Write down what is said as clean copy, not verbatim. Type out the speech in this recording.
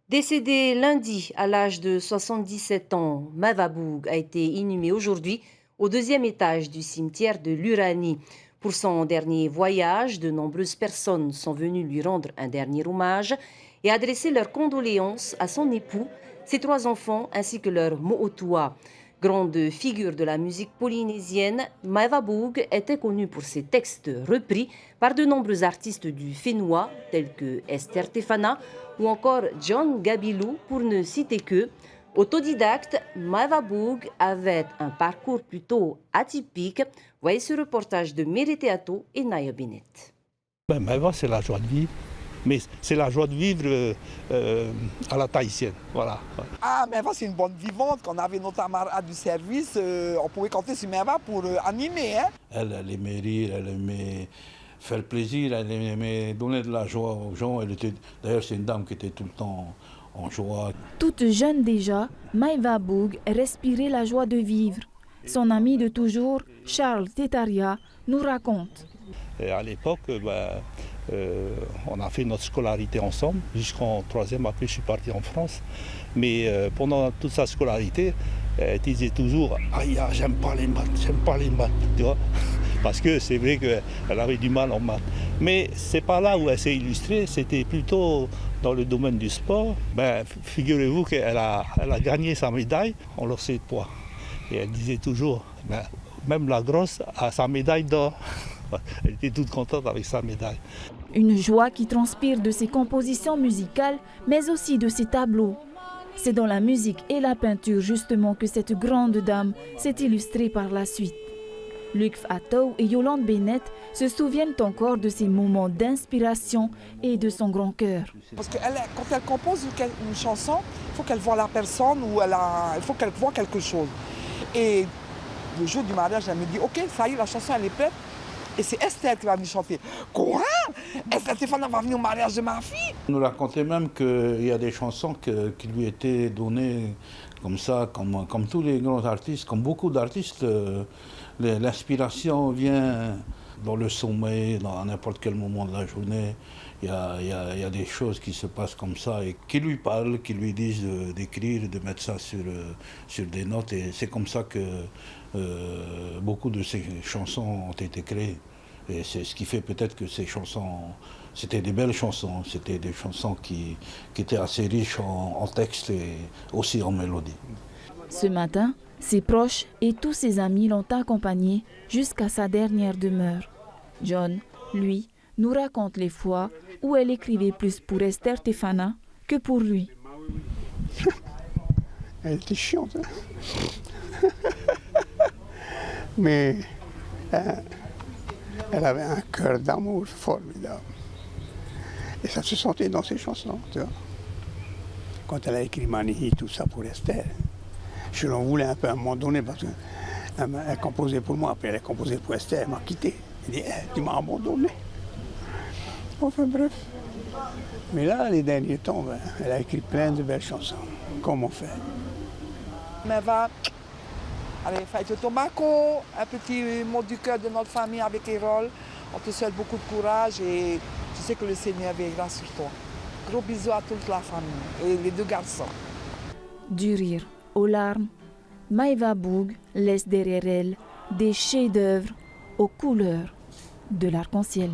Décédée lundi à l'âge de 77 ans, Maeva Boug a été inhumée aujourd'hui au deuxième étage du cimetière de l'Uranie. Pour son dernier voyage, de nombreuses personnes sont venues lui rendre un dernier hommage et adresser leurs condoléances à son époux, ses trois enfants ainsi que leur mo'otua. Grande figure de la musique polynésienne, Maeva Boug était connue pour ses textes repris par de nombreux artistes du Fénois tels que Esther Tefana ou encore John Gabilou pour ne citer que. Autodidacte, Maeva Boug avait un parcours plutôt atypique. Voyez ce reportage de Mereteato et Naya Bennett. Maeva, c'est la joie de vivre. Mais c'est la joie de vivre à la tahitienne. Voilà. Ah, Maeva, c'est une bonne vivante. Quand on avait nos camarades du service, on pouvait compter sur Maeva pour animer. Hein? Elle aimait rire, elle aimait faire plaisir, elle aimait donner de la joie aux gens. D'ailleurs, c'est une dame qui était tout le temps en joie. Toute jeune déjà, Maeva Boug respirait la joie de vivre. Son ami de toujours, Charles Tetaria, nous raconte. Et à l'époque, on a fait notre scolarité ensemble jusqu'en troisième. Après, je suis parti en France. Mais pendant toute sa scolarité, elle disait toujours « Aïe, j'aime pas les maths, tu vois. Parce que c'est vrai qu'elle avait du mal en maths. Mais c'est pas là où elle s'est illustrée, c'était plutôt dans le domaine du sport. Figurez-vous qu'elle a gagné sa médaille en lancer de poids. Et elle disait toujours, même la grosse a sa médaille d'or. Elle était toute contente avec sa médaille. Une joie qui transpire de ses compositions musicales, mais aussi de ses tableaux. C'est dans la musique et la peinture justement que cette grande dame s'est illustrée par la suite. Luc Attou et Yolande Bennett se souviennent encore de ces moments d'inspiration et de son grand cœur. Parce que quand elle compose une chanson, il faut qu'elle voie la personne ou il faut qu'elle voie quelque chose. Et le jour du mariage, elle me dit « Ok, ça y est, la chanson elle est prête. » Et c'est Esther qui va venir chanter. Quoi? Esther Tefana va venir au mariage de ma fille? Elle nous racontait même qu'il y a des chansons qui lui étaient données comme ça, comme tous les grands artistes, comme beaucoup d'artistes. L'inspiration vient dans le sommeil, à n'importe quel moment de la journée. Il y a des choses qui se passent comme ça et qui lui parlent, qui lui disent d'écrire, de mettre ça sur des notes. Et c'est comme ça que beaucoup de ces chansons ont été créées. Et c'est ce qui fait peut-être que ces chansons, c'était des belles chansons, c'était des chansons qui étaient assez riches en texte et aussi en mélodie. Ce matin, ses proches et tous ses amis l'ont accompagné jusqu'à sa dernière demeure. John, lui, nous raconte les fois où elle écrivait plus pour Esther Tefana que pour lui. Elle était chiante. Hein? Mais elle avait un cœur d'amour formidable. Et ça se sentait dans ses chansons. Tu vois. Quand elle a écrit Manihi, tout ça pour Esther, je l'en voulais un peu à un moment donné parce qu'elle composait pour moi, après elle a composé pour Esther, elle m'a quitté. Elle dit tu m'as abandonné. Enfin bref. Mais là, les derniers temps, elle a écrit plein de belles chansons. Comment faire? Maeva, allez, faites le tomaco, un petit mot du cœur de notre famille avec Erol. On te souhaite beaucoup de courage et je sais que le Seigneur veillera sur toi. Gros bisous à toute la famille et les deux garçons. Du rire aux larmes, Maeva Boug laisse derrière elle des chefs-d'œuvre aux couleurs de l'arc-en-ciel.